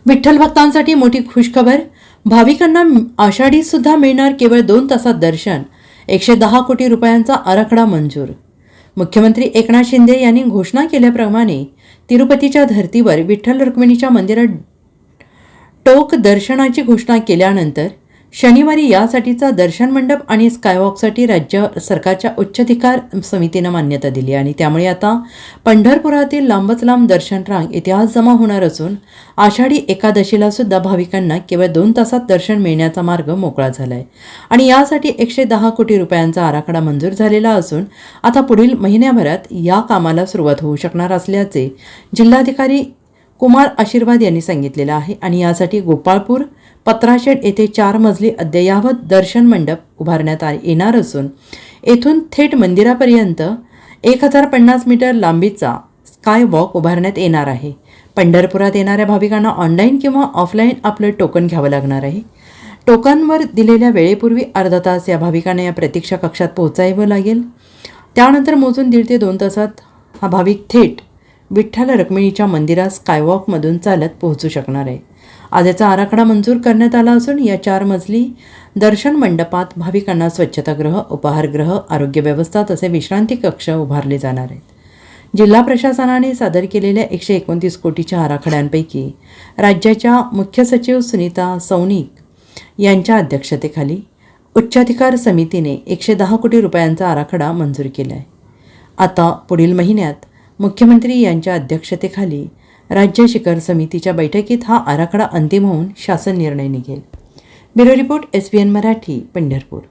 विठ्ठल भक्तांसाठी मोठी खुशखबर. भाविकांना आषाढी सुद्धा मिळणार केवळ 2 तासात दर्शन. 110 कोटी रुपयांचा आराखडा मंजूर. मुख्यमंत्री एकनाथ शिंदे यांनी घोषणा केल्याप्रमाणे तिरुपतीच्या धर्तीवर विठ्ठल रुक्मिणीच्या मंदिरात टोक दर्शनाची घोषणा केल्यानंतर शनिवारी यासाठीचा दर्शन मंडप आणि स्कायवॉकसाठी राज्य सरकारच्या उच्चाधिकार समितीनं मान्यता दिली आणि त्यामुळे आता पंढरपुरातील लांबच लांब दर्शन रांग इतिहास जमा होणार असून आषाढी एकादशीला सुद्धा भाविकांना केवळ 2 तासात दर्शन मिळण्याचा मार्ग मोकळा झाला आहे आणि यासाठी 110 कोटी रुपयांचा आराखडा मंजूर झालेला असून आता पुढील महिन्याभरात या कामाला सुरुवात होऊ शकणार असल्याचे जिल्हाधिकारी कुमार आशीर्वाद यांनी सांगितलेलं आहे आणि यासाठी गोपाळपूर पत्राशेड येथे 4 मजली अद्ययावत दर्शन मंडप उभारण्यात येणार असून येथून थेट मंदिरापर्यंत 1050 मीटर लांबीचा स्काय वॉक उभारण्यात येणार आहे. पंढरपुरात येणाऱ्या भाविकांना ऑनलाईन किंवा ऑफलाईन आपलं टोकन घ्यावं लागणार आहे. टोकनवर दिलेल्या वेळेपूर्वी अर्धा तास या भाविकांना या प्रतीक्षा कक्षात पोहोचावं लागेल. त्यानंतर मोजून 1.5 ते 2 तासात हा भाविक थेट विठ्ठल रुक्मिणीच्या मंदिरात स्कायवॉकमधून चालत पोहोचू शकणार आहे. आज याचा आराखडा मंजूर करण्यात आला असून या 4 मजली दर्शन मंडपात भाविकांना स्वच्छतागृह, उपहारगृह, आरोग्य व्यवस्था तसे विश्रांती कक्ष उभारले जाणार आहेत. जिल्हा प्रशासनाने सादर केलेल्या 129 कोटीच्या आराखड्यांपैकी राज्याच्या मुख्य सचिव सुनीता सौनिक यांच्या अध्यक्षतेखाली उच्चाधिकार समितीने 110 कोटी रुपयांचा आराखडा मंजूर केला आहे. आता पुढील महिन्यात मुख्यमंत्री यांच्या अध्यक्षतेखाली राज्य शिखर समितीच्या बैठकीत हा आराखडा अंतिम होऊन शासन निर्णय निघेल. Bureau report SBN Marathi, Pandharpur.